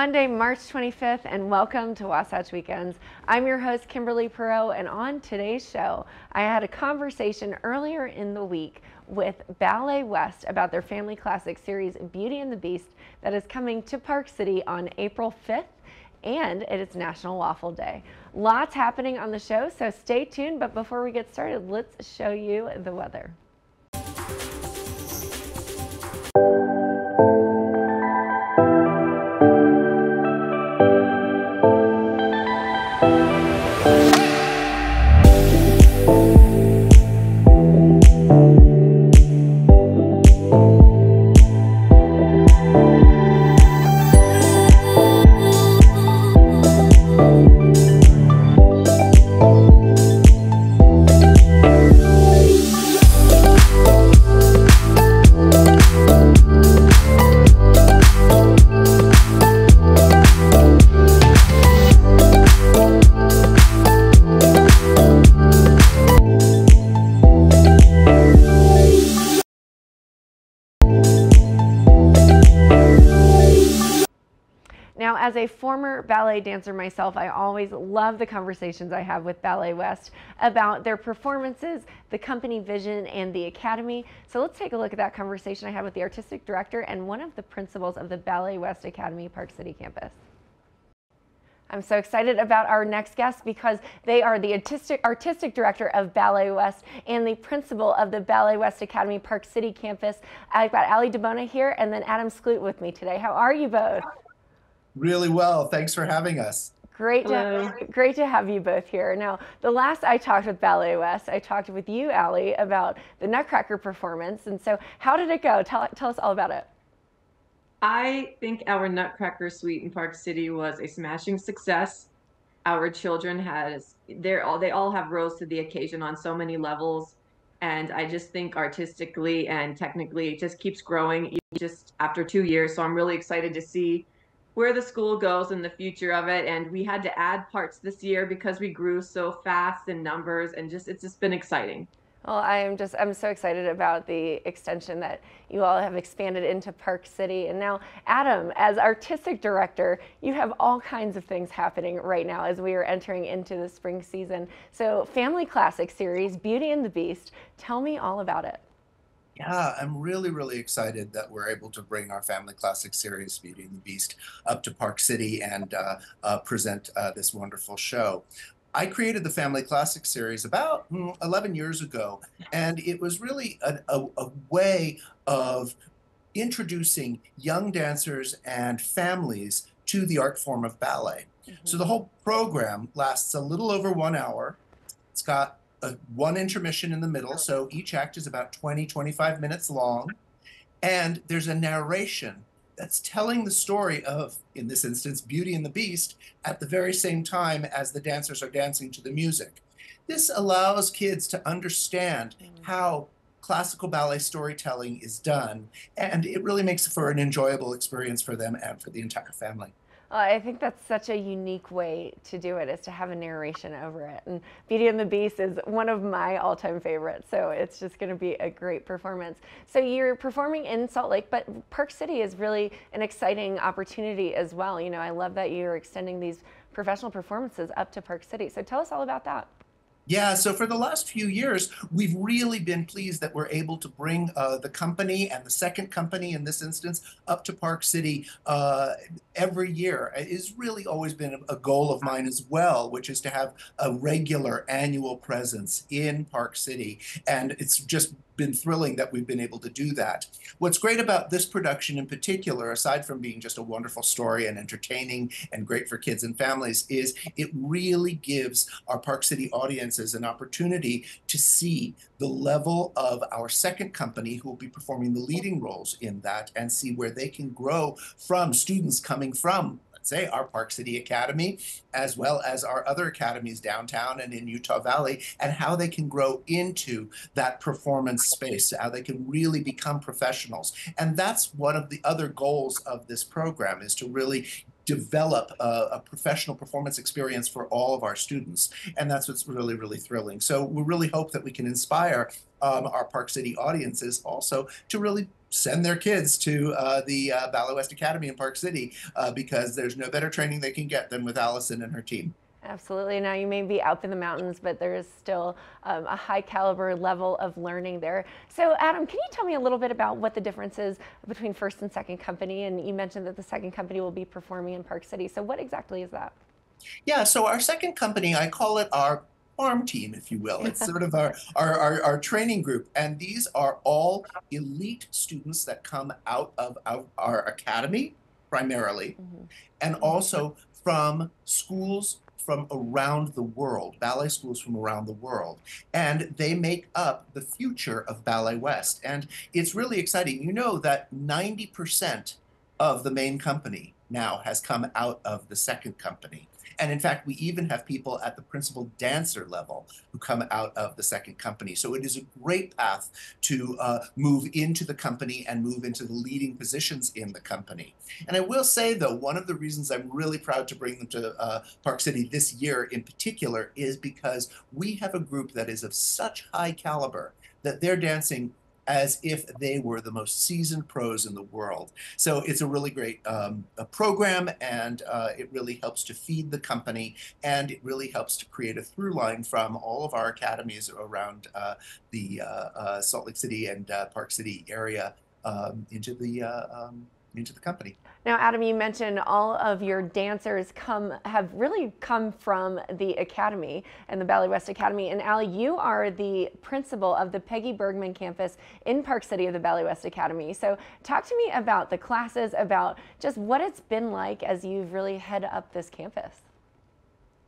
Monday, March 25th, and welcome to Wasatch Weekends. I'm your host, Kimberly Perot, and on today's show, I had a conversation earlier in the week with Ballet West about their family classic series, Beauty and the Beast, that is coming to Park City on April 5th, and it is National Waffle Day. Lots happening on the show, so stay tuned, but before we get started, let's show you the weather. Now, as a former ballet dancer myself, I always love the conversations I have with Ballet West about their performances, the company vision, and the academy. So let's take a look at that conversation I had with the artistic director and one of the principals of the Ballet West Academy Park City campus. I'm so excited about our next guest because they are the artistic director of Ballet West and the principal of the Ballet West Academy Park City campus. I've got Ali DeBona here and then Adam Skloot with me today. How are you both? Really well. Thanks for having us. Great to have you both here. Now, the last I talked with Ballet West, I talked with you, Ali, about the Nutcracker performance. And so how did it go? Tell us all about it. I think our Nutcracker Suite in Park City was a smashing success. Our children they all have rose to the occasion on so many levels. And I just think artistically and technically it just keeps growing just after 2 years. So I'm really excited to see where the school goes in the future of it. And we had to add parts this year because we grew so fast in numbers, and it's just been exciting. Well, I'm so excited about the extension that you all have expanded into Park City. And now, Adam, as artistic director, you have all kinds of things happening right now as we are entering into the spring season. So Family Classic series, Beauty and the Beast, tell me all about it. Yeah, I'm really excited that we're able to bring our family classic series, Beauty and the Beast, up to Park City and present this wonderful show. I created the Family Classic series about 11 years ago, and it was really a way of introducing young dancers and families to the art form of ballet. So the whole program lasts a little over 1 hour. It's got one intermission in the middle, so each act is about 20-25 minutes long, and there's a narration that's telling the story of, in this instance, Beauty and the Beast at the very same time as the dancers are dancing to the music. This allows kids to understand how classical ballet storytelling is done, and it really makes for an enjoyable experience for them and for the entire family. I think that's such a unique way to do it, is to have a narration over it. And Beauty and the Beast is one of my all-time favorites, so it's just going to be a great performance. So you're performing in Salt Lake, but Park City is really an exciting opportunity as well. You know, I love that you're extending these professional performances up to Park City. So tell us all about that. Yeah, so for the last few years, we've really been pleased that we're able to bring the company and the second company in this instance up to Park City every year. It's really always been a goal of mine as well, which is to have a regular annual presence in Park City. And it's just been thrilling that we've been able to do that. What's great about this production in particular, aside from being just a wonderful story and entertaining and great for kids and families, is it really gives our Park City audiences an opportunity to see the level of our second company who will be performing the leading roles in that, and see where they can grow from students coming from, say, our Park City Academy, as well as our other academies downtown and in Utah Valley, and how they can grow into that performance space, how they can really become professionals. And that's one of the other goals of this program, is to really develop a professional performance experience for all of our students. And that's what's really, really thrilling. So we really hope that we can inspire our Park City audiences also to really send their kids to the Ballet West Academy in Park City because there's no better training they can get than with Allison and her team. Absolutely. Now you may be up in the mountains, but there is still a high caliber level of learning there. So Adam, can you tell me a little bit about what the difference is between first and second company? And you mentioned that the second company will be performing in Park City. So what exactly is that? Yeah, so our second company, I call it our farm team, if you will. It's sort of our training group. And these are all elite students that come out of our academy primarily, and also from schools from around the world, ballet schools from around the world. And they make up the future of Ballet West. And it's really exciting. You know that 90% of the main company now has come out of the second company. And in fact, we even have people at the principal dancer level who come out of the second company. So it is a great path to move into the company and move into the leading positions in the company. And I will say, though, one of the reasons I'm really proud to bring them to Park City this year in particular is because we have a group that is of such high caliber that they're dancing as if they were the most seasoned pros in the world. So it's a really great a program, and it really helps to feed the company, and it really helps to create a through line from all of our academies around the Salt Lake City and Park City area into the company. Now, Adam, you mentioned all of your dancers have really come from the Academy and the Ballet West Academy. And Allie, you are the principal of the Peggy Bergman campus in Park City of the Ballet West Academy. So talk to me about the classes, about just what it's been like as you've really head up this campus.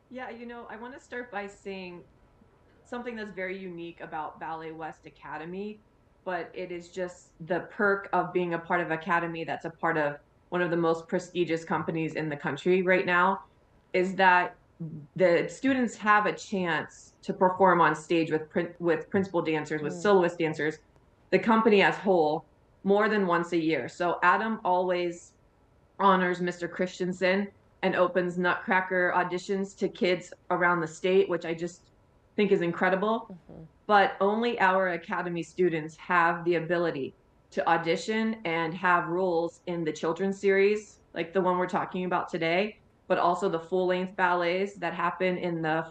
Yeah, I want to start by saying something that's very unique about Ballet West Academy, but it is just the perk of being a part of Academy that's a part of one of the most prestigious companies in the country right now, is that the students have a chance to perform on stage with principal dancers, with soloist dancers, the company as whole, more than once a year. So Adam always honors Mr. Christensen and opens Nutcracker auditions to kids around the state, which I just think is incredible. But only our Academy students have the ability to audition and have roles in the children's series, like the one we're talking about today, but also the full-length ballets that happen in the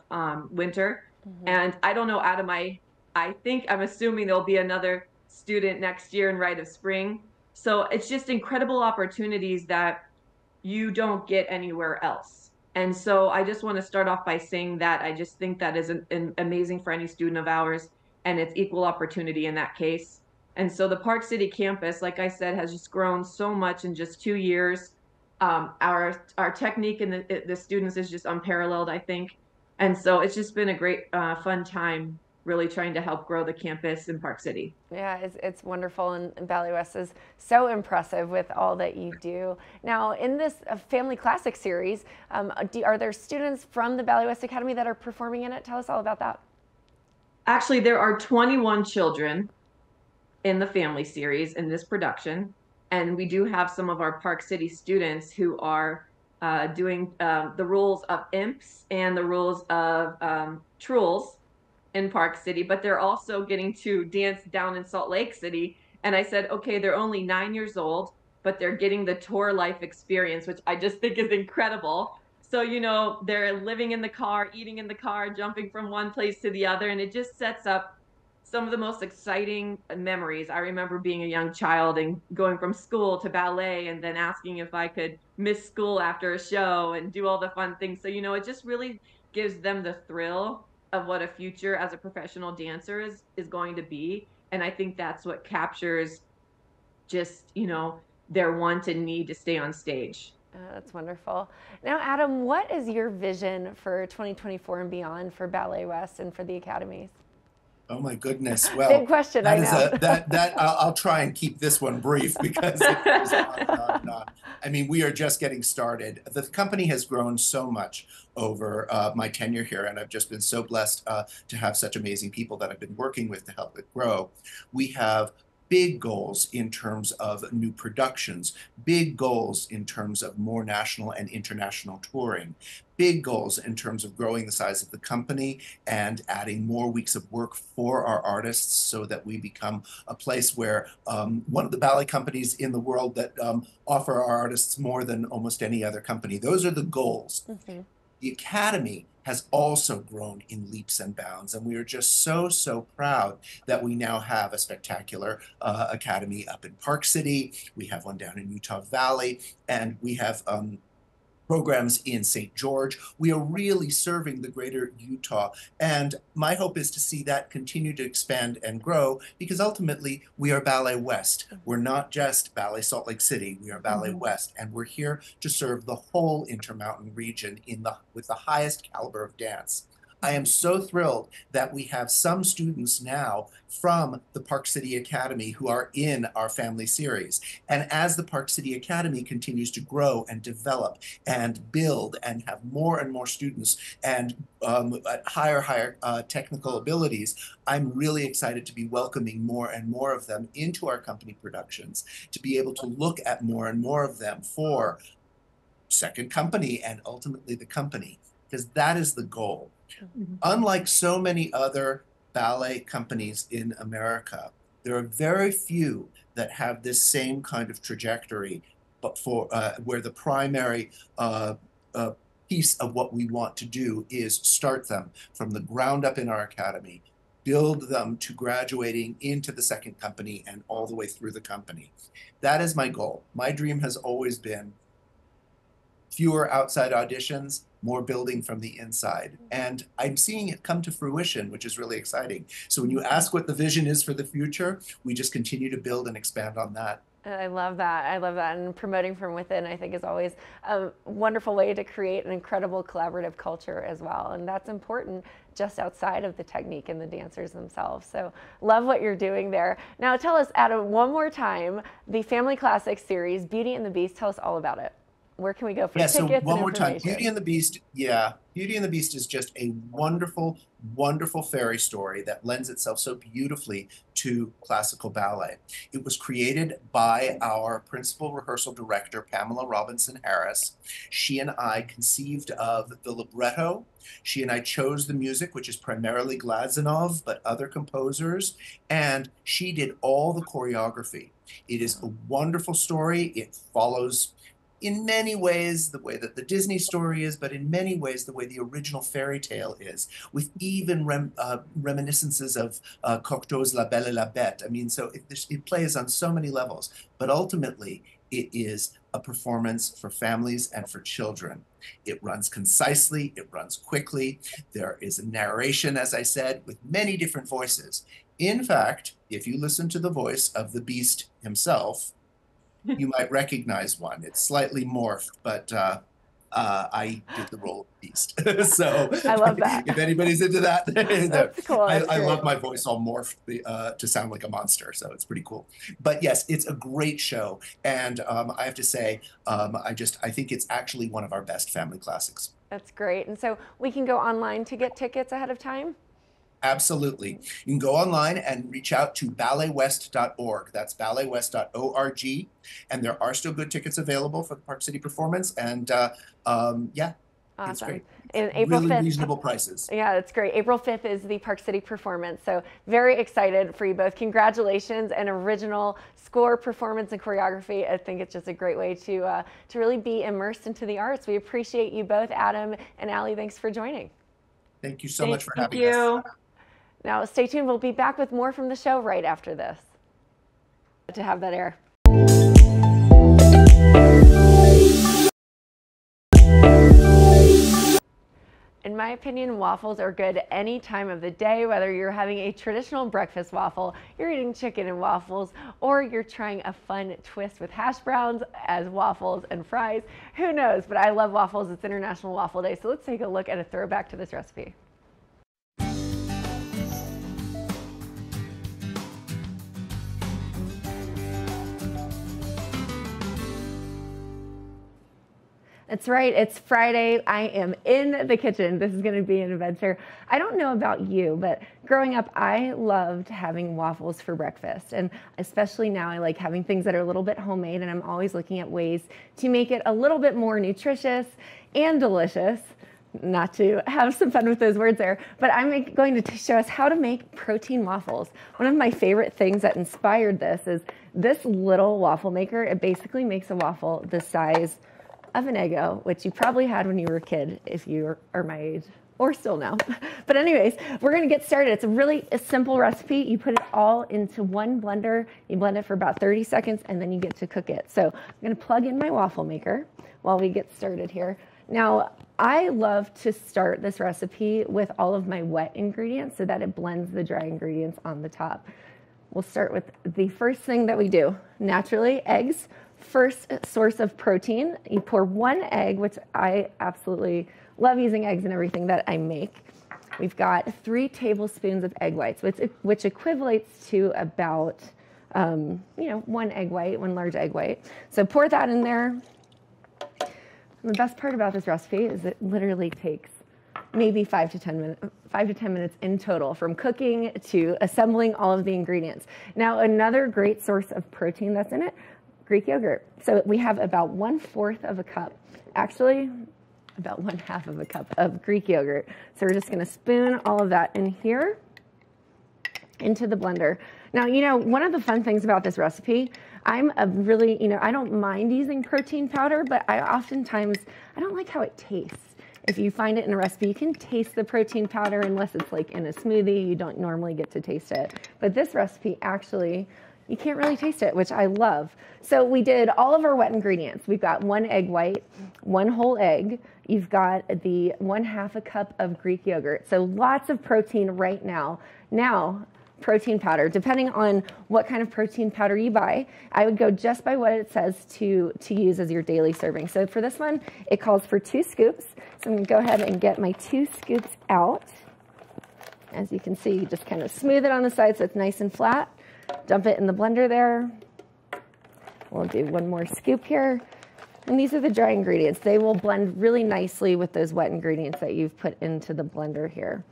winter. And I don't know, Adam, I'm assuming there'll be another student next year in Rite of Spring. So it's just incredible opportunities that you don't get anywhere else. And so I just want to start off by saying that I just think that is amazing for any student of ours, and it's equal opportunity in that case. And so the Park City campus, like I said, has just grown so much in just 2 years. Our technique and the students is just unparalleled, I think. And so it's just been a great fun time really trying to help grow the campus in Park City. Yeah, it's wonderful, and Ballet West is so impressive with all that you do. Now, in this Family Classic series, are there students from the Ballet West Academy that are performing in it? Tell us all about that. Actually, there are 21 children in the family series in this production, and we do have some of our Park City students who are doing the roles of imps and the roles of trolls in Park City, but they're also getting to dance down in Salt Lake City. And I said, okay, they're only 9 years old, but they're getting the tour life experience, which I just think is incredible. So, they're living in the car, eating in the car, jumping from one place to the other, and it just sets up some of the most exciting memories. I remember being a young child and going from school to ballet and then asking if I could miss school after a show and do all the fun things. So, it just really gives them the thrill of what a future as a professional dancer is going to be. And I think that's what captures just, their want and need to stay on stage. That's wonderful. Now, Adam, what is your vision for 2024 and beyond for Ballet West and for the academies? Oh my goodness! Well, big question. I know. I'll try and keep this one brief because it goes on and on and on. I mean, we are just getting started. The company has grown so much over my tenure here, and I've just been so blessed to have such amazing people that I've been working with to help it grow. We have big goals in terms of new productions, big goals in terms of more national and international touring, big goals in terms of growing the size of the company and adding more weeks of work for our artists so that we become a place where one of the ballet companies in the world that offer our artists more than almost any other company. Those are the goals. Mm-hmm. The Academy has also grown in leaps and bounds, and we are just so proud that we now have a spectacular Academy up in Park City. We have one down in Utah Valley, and we have programs in St. George. We are really serving the greater Utah. And my hope is to see that continue to expand and grow, because ultimately we are Ballet West. We're not just Ballet Salt Lake City, we are Ballet West. And we're here to serve the whole Intermountain region with the highest caliber of dance. I am so thrilled that we have some students now from the Park City Academy who are in our family series. And as the Park City Academy continues to grow and develop and build and have more and more students and higher technical abilities, I'm really excited to be welcoming more and more of them into our company productions, to be able to look at more and more of them for second company and ultimately the company, because that is the goal. Unlike so many other ballet companies in America, there are very few that have this same kind of trajectory, but for where the primary piece of what we want to do is start them from the ground up in our academy, build them to graduating into the second company and all the way through the company. That is my goal. My dream has always been fewer outside auditions, more building from the inside. And I'm seeing it come to fruition, which is really exciting. So when you ask what the vision is for the future, we just continue to build and expand on that. I love that. I love that. And promoting from within, I think, is always a wonderful way to create an incredible collaborative culture as well. And that's important just outside of the technique and the dancers themselves. So love what you're doing there. Now tell us, Adam, one more time, the Family Classics series, Beauty and the Beast, tell us all about it. Where can we go for tickets and information? So one more time, Beauty and the Beast, Beauty and the Beast is just a wonderful, wonderful fairy story that lends itself so beautifully to classical ballet. It was created by our principal rehearsal director, Pamela Robinson Harris. She and I conceived of the libretto. She and I chose the music, which is primarily Glazunov, but other composers, and she did all the choreography. It is a wonderful story. It follows in many ways the way that the Disney story is, but in many ways the way the original fairy tale is, with even reminiscences of Cocteau's La Belle et la Bête. I mean, so it plays on so many levels, but ultimately it is a performance for families and for children. It runs concisely, it runs quickly. There is a narration, as I said, with many different voices. In fact, if you listen to the voice of the Beast himself, you might recognize one. It's slightly morphed, but I did the role of Beast. So I love that. If anybody's into that, that's cool. I love my voice all morphed to sound like a monster. So it's pretty cool. But yes, it's a great show. And I have to say, I think it's actually one of our best family classics. That's great. And so we can go online to get tickets ahead of time? Absolutely. You can go online and reach out to balletwest.org. That's balletwest.org. And there are still good tickets available for the Park City performance. And Awesome. It's great. And April 5th, reasonable prices. Yeah, that's great. April 5th is the Park City performance. So very excited for you both. Congratulations. An original score, performance, and choreography. I think it's just a great way to really be immersed into the arts. We appreciate you both, Adam and Allie. Thanks for joining. Thank you so much for having us. Now, stay tuned. We'll be back with more from the show right after this. To have that air. In my opinion, waffles are good any time of the day, whether you're having a traditional breakfast waffle, you're eating chicken and waffles, or you're trying a fun twist with hash browns as waffles and fries. Who knows? But I love waffles. It's International Waffle Day. So let's take a look at a throwback to this recipe. That's right. It's Friday. I am in the kitchen. This is going to be an adventure. I don't know about you, but growing up, I loved having waffles for breakfast. And especially now, I like having things that are a little bit homemade. And I'm always looking at ways to make it a little bit more nutritious and delicious. Not to have some fun with those words there, but I'm going to show us how to make protein waffles. One of my favorite things that inspired this is this little waffle maker. It basically makes a waffle the size of an Eggo, which you probably had when you were a kid if you are my age, or still now. But anyways, we're gonna get started. It's a simple recipe. You put it all into one blender, you blend it for about 30 seconds, and then you get to cook it. So I'm gonna plug in my waffle maker while we get started here. Now, I love to start this recipe with all of my wet ingredients so that it blends the dry ingredients on the top. We'll start with the first thing that we do. Naturally, eggs. First source of protein. You pour 1 egg, which I absolutely love using eggs in everything that I make. We've got 3 tablespoons of egg whites, which equivalates to about, 1 egg white, 1 large egg white. So pour that in there. And the best part about this recipe is it literally takes maybe 5 to 10 minutes in total, from cooking to assembling all of the ingredients. Now, another great source of protein that's in it, Greek yogurt. So we have about 1/4 of a cup, actually about 1/2 of a cup of Greek yogurt. So we're just gonna spoon all of that in here into the blender. Now, one of the fun things about this recipe, I'm a really, I don't mind using protein powder, but I don't like how it tastes. If you find it in a recipe, you can taste the protein powder unless it's like in a smoothie, you don't normally get to taste it. But this recipe actually, you can't really taste it, which I love. So we did all of our wet ingredients. We've got 1 egg white, 1 whole egg. You've got the 1/2 a cup of Greek yogurt. So lots of protein right now. Now, protein powder, depending on what kind of protein powder you buy, I would go just by what it says to use as your daily serving. So for this one, it calls for 2 scoops. So I'm gonna go ahead and get my 2 scoops out. As you can see, you just kind of smooth it on the side so it's nice and flat. Dump it in the blender there. We'll do 1 more scoop here. And these are the dry ingredients. They will blend really nicely with those wet ingredients that you've put into the blender here.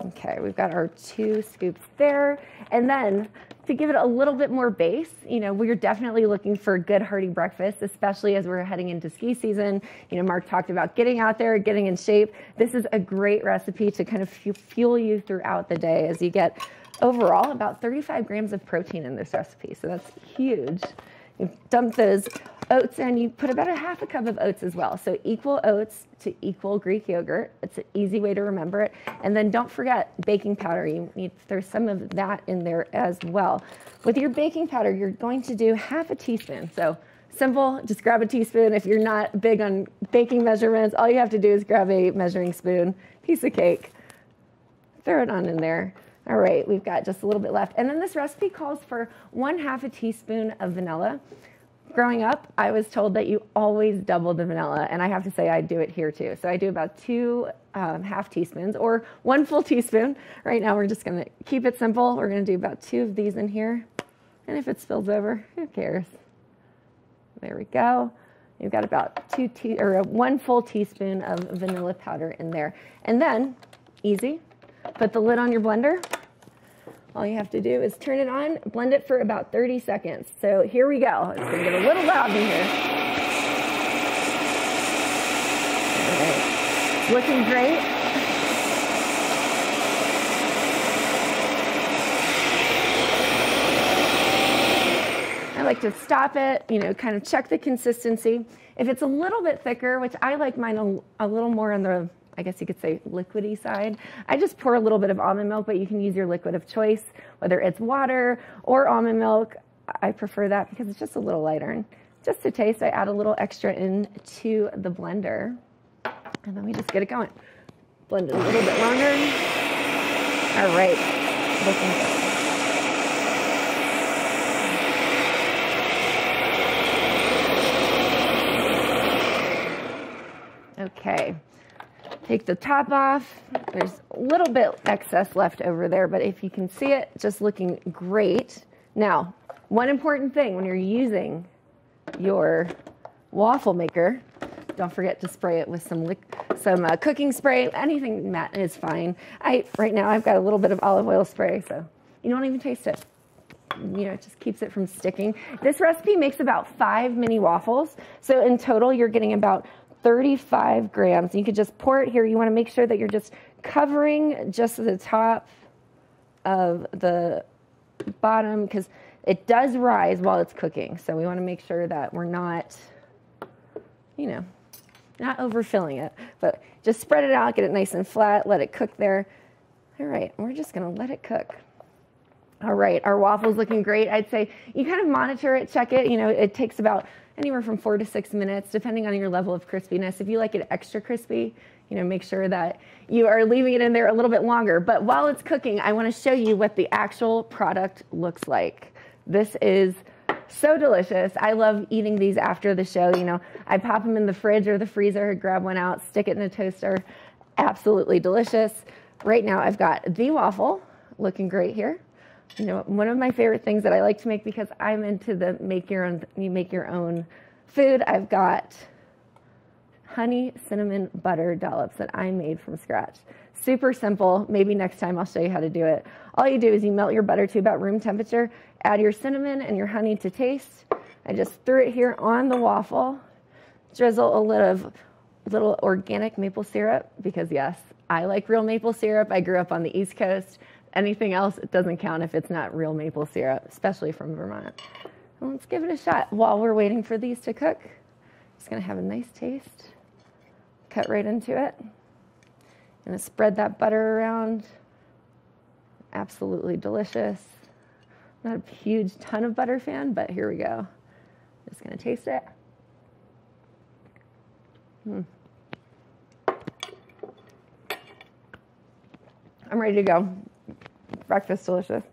Okay, we've got our 2 scoops there. And then to give it a little bit more base, we're definitely looking for a good hearty breakfast, especially as we're heading into ski season. Mark talked about getting out there, getting in shape. This is a great recipe to kind of fuel you throughout the day as you get overall about 35 grams of protein in this recipe. So that's huge. You dump those oats in. You put about 1/2 a cup of oats as well. So equal oats to equal Greek yogurt. It's an easy way to remember it. And then don't forget baking powder. You need to throw some of that in there as well. With your baking powder, you're going to do 1/2 teaspoon. So simple, just grab a teaspoon. If you're not big on baking measurements, all you have to do is grab a measuring spoon, piece of cake, throw it on in there. All right, we've got just a little bit left. And then this recipe calls for 1/2 a teaspoon of vanilla. Growing up, I was told that you always double the vanilla, and I have to say I do it here too. So I do about 2 half teaspoons or 1 full teaspoon. Right now we're just gonna keep it simple. We're gonna do about 2 of these in here. And if it spills over, who cares? There we go. You've got about 1 full teaspoon of vanilla powder in there. And then, easy, put the lid on your blender. All you have to do is turn it on, blend it for about 30 seconds. So here we go. It's gonna get a little loud in here. All right. It's looking great. I like to stop it, kind of check the consistency. If it's a little bit thicker, which I like mine a little more on the, I guess you could say, liquidy side, I just pour a little bit of almond milk, but you can use your liquid of choice, whether it's water or almond milk. I prefer that because it's just a little lighter. And just to taste, I add a little extra into the blender, and then we just get it going. Blend it a little bit longer. All right, looking good. Okay, take the top off. There's a little bit excess left over there, but if you can see it, just looking great. Now, one important thing when you're using your waffle maker, Don't forget to spray it with some cooking spray. Anything matte is fine. Right now I've got a little bit of olive oil spray, so you don't even taste it. It just keeps it from sticking. This recipe makes about 5 mini waffles. So in total, you're getting about 35 grams. You could just pour it here. You want to make sure that you're just covering just the top of the bottom, because it does rise while it's cooking. So we want to make sure that we're not, not overfilling it, but just spread it out, get it nice and flat, let it cook there. All right, we're just going to let it cook. All right, our waffle's looking great. I'd say you kind of monitor it, check it. It takes about anywhere from 4 to 6 minutes, depending on your level of crispiness. If you like it extra crispy, make sure that you are leaving it in there a little bit longer. But while it's cooking, I want to show you what the actual product looks like. This is so delicious. I love eating these after the show. I pop them in the fridge or the freezer, grab one out, stick it in a toaster. Absolutely delicious. Right now, I've got the waffle looking great here. One of my favorite things that I like to make, because I'm into the make your own food, I've got honey cinnamon butter dollops that I made from scratch. Super simple. Maybe next time I'll show you how to do it. All you do is you melt your butter to about room temperature, add your cinnamon and your honey to taste. I just threw it here on the waffle, drizzle a little organic maple syrup, because yes, I like real maple syrup. I grew up on the East Coast. Anything else, it doesn't count if it's not real maple syrup, especially from Vermont. Well, let's give it a shot. While we're waiting for these to cook, it's going to have a nice taste. Cut right into it. Going to spread that butter around. Absolutely delicious. Not a huge ton of butter fan, but here we go. Just going to taste it. I'm ready to go. Breakfast delicious.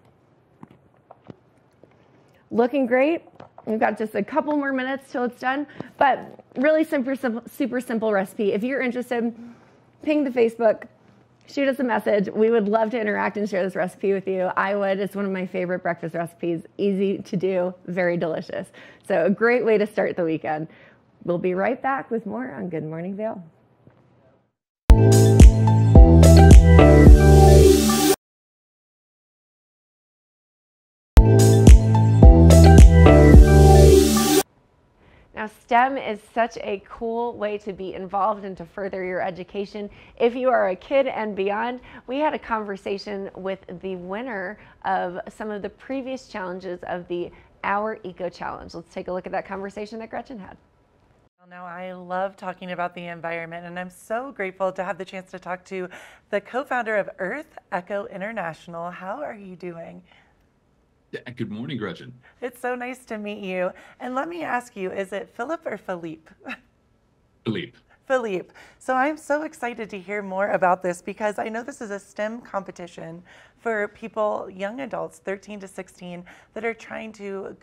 Looking great. We've got just a couple more minutes till it's done, but really super simple recipe. If you're interested, ping the Facebook, shoot us a message. We would love to interact and share this recipe with you. I would. It's one of my favorite breakfast recipes. Easy to do, very delicious. So a great way to start the weekend. We'll be right back with more on Good Morning Vail. Now, STEM is such a cool way to be involved and to further your education. If you are a kid and beyond, we had a conversation with the winner of some of the previous challenges of the Our Eco Challenge. Let's take a look at that conversation that Gretchen had. Well, now, I love talking about the environment, and I'm so grateful to have the chance to talk to the co-founder of Earth Echo International. How are you doing? Good morning, Gretchen. It's so nice to meet you. And let me ask you, is it Philip or Philippe? Philippe. Philippe. So I'm so excited to hear more about this, because I know this is a STEM competition for people, young adults, 13 to 16, that are trying to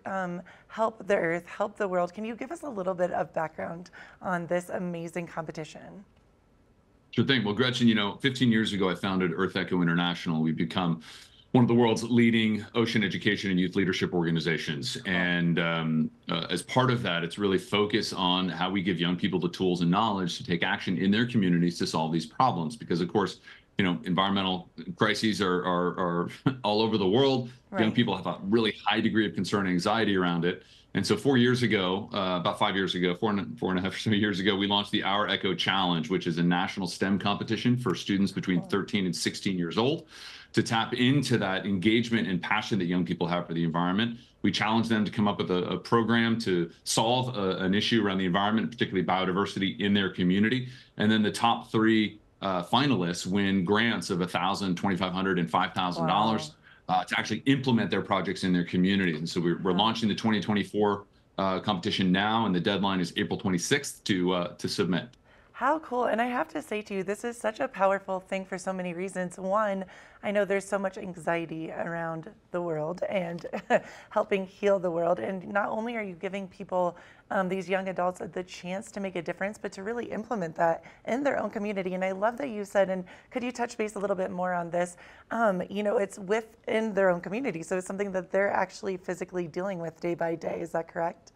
help the earth, help the world. Can you give us a little bit of background on this amazing competition? Sure thing. Well, Gretchen, 15 years ago, I founded Earth Echo International. We've become one of the world's leading ocean education and youth leadership organizations. And as part of that, it's really focused on how we give young people the tools and knowledge to take action in their communities to solve these problems. Because, of course, environmental crises are all over the world. Right. Young people have a really high degree of concern and anxiety around it. And so 4 years ago, about 5 years ago, four and a half or so years ago, we launched the Our Echo Challenge, which is a national STEM competition for students between 13 and 16 years old. To tap into that engagement and passion that young people have for the environment. We challenge them to come up with a program to solve an issue around the environment, particularly biodiversity in their community. And then the top 3 finalists win grants of $1,000, $2,500, and $5,000 to actually implement their projects in their communities. And so we're launching the 2024 competition now, and the deadline is April 26th to submit. How cool. And I have to say to you, this is such a powerful thing for so many reasons. One, I know there's so much anxiety around the world and helping heal the world. And not only are you giving people, these young adults, the chance to make a difference, but to really implement that in their own community. And I love that you said, and could you touch base a little bit more on this? It's within their own community. So it's something that they're actually physically dealing with day by day. Is that correct?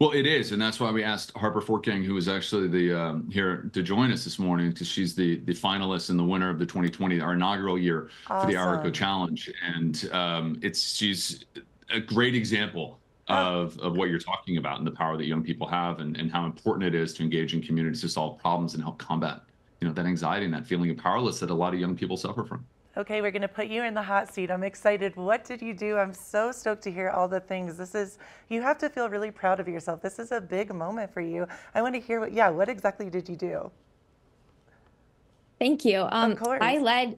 Well, it is, and that's why we asked Harper Fortgang, who is actually the here to join us this morning, because she's the finalist and the winner of the 2020, our inaugural year for the Araco Challenge, and she's a great example of what you're talking about and the power that young people have, and how important it is to engage in communities to solve problems and help combat, that anxiety and that feeling of powerless that a lot of young people suffer from. Okay, we're going to put you in the hot seat. I'm excited. What did you do? I'm so stoked to hear all the things. You have to feel really proud of yourself. This is a big moment for you. I want to hear what exactly did you do? Thank you. Of course. I led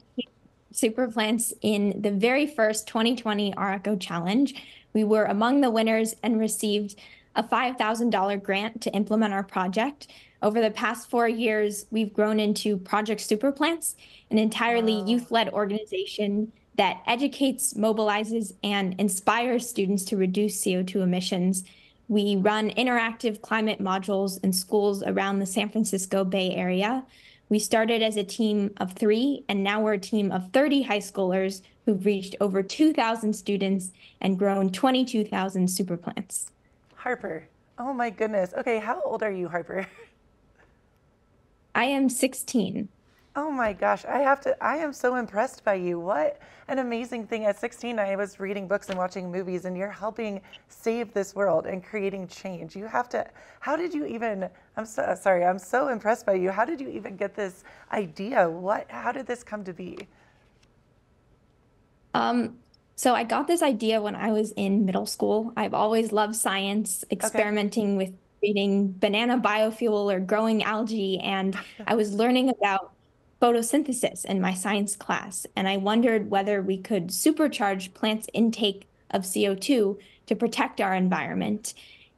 Super Plants in the very first 2020 Araco Challenge. We were among the winners and received a $5,000 grant to implement our project. Over the past 4 years, we've grown into Project Super Plants, an entirely youth-led organization that educates, mobilizes, and inspires students to reduce CO2 emissions. We run interactive climate modules in schools around the San Francisco Bay Area. We started as a team of 3, and now we're a team of 30 high schoolers who've reached over 2,000 students and grown 22,000 super plants. Harper, oh my goodness. Okay, how old are you, Harper? I am 16. Oh my gosh, I am so impressed by you. What an amazing thing. At 16, I was reading books and watching movies, and you're helping save this world and creating change. How did you even, I'm so sorry, I'm so impressed by you. How did you even get this idea? How did this come to be? So I got this idea when I was in middle school. I've always loved science, experimenting with creating banana biofuel or growing algae, and I was learning about photosynthesis in my science class, and I wondered whether we could supercharge plants' intake of CO2 to protect our environment.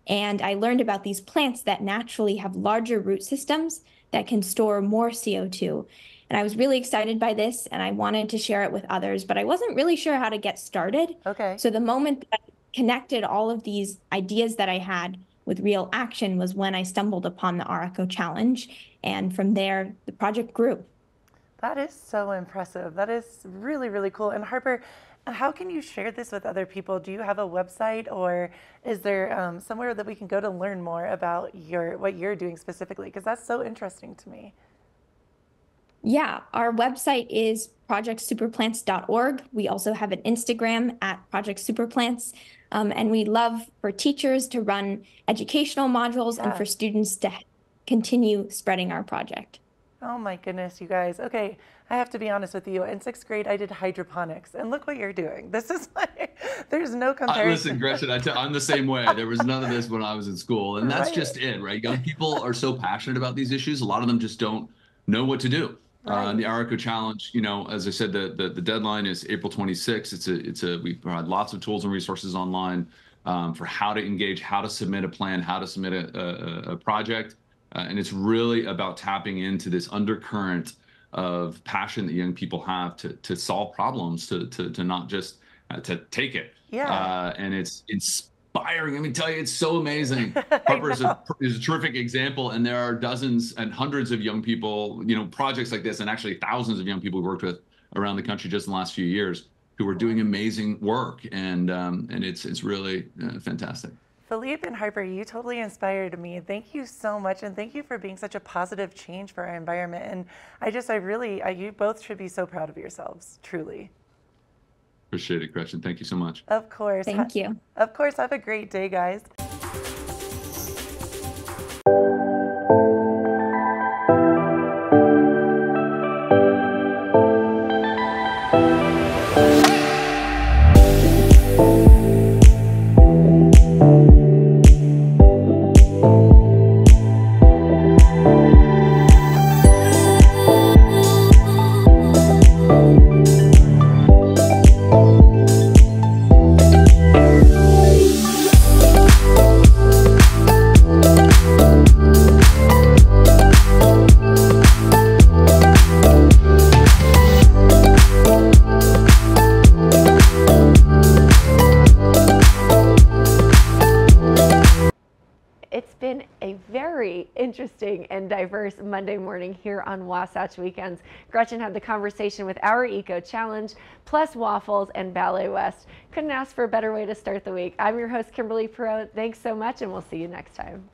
And I learned about these plants that naturally have larger root systems that can store more CO2. And I was really excited by this, and I wanted to share it with others, but I wasn't really sure how to get started. Okay. So the moment that I connected all of these ideas that I had with real action was when I stumbled upon the Araco Challenge. And from there, the project grew. That is so impressive. That is really, really cool. And Harper, how can you share this with other people? Do you have a website, or is there somewhere that we can go to learn more about what you're doing specifically? Because that's so interesting to me. Yeah, our website is projectsuperplants.org. We also have an Instagram at Project Superplants. And we love for teachers to run educational modules and for students to continue spreading our project. Oh my goodness, you guys. Okay, I have to be honest with you. In 6th grade, I did hydroponics, and look what you're doing. This is there's no comparison. Listen, Gretchen, I'm the same way. There was none of this when I was in school, and that's just it, right? Young people are so passionate about these issues. A lot of them just don't know what to do. The Araco Challenge, as I said, the deadline is April 26th. We provide lots of tools and resources online for how to engage, how to submit a plan, how to submit a project. And it's really about tapping into this undercurrent of passion that young people have to solve problems, to not just to take it. Yeah. And it's inspiring. Let me tell you, it's so amazing. Harper is a terrific example, and there are dozens and hundreds of young people, projects like this, and actually thousands of young people we worked with around the country just in the last few years who are doing amazing work, and it's really fantastic. Philippe and Harper, you totally inspired me. Thank you so much, and thank you for being such a positive change for our environment. And you both should be so proud of yourselves, truly. Appreciate it, Gretchen. Thank you so much. Of course. Thank you. Of course. Have a great day, guys. interesting and diverse Monday morning here on Wasatch Weekends. Gretchen had the conversation with our Eco Challenge, plus waffles and Ballet West. Couldn't ask for a better way to start the week. I'm your host, Kimberly Perot. Thanks so much, and we'll see you next time.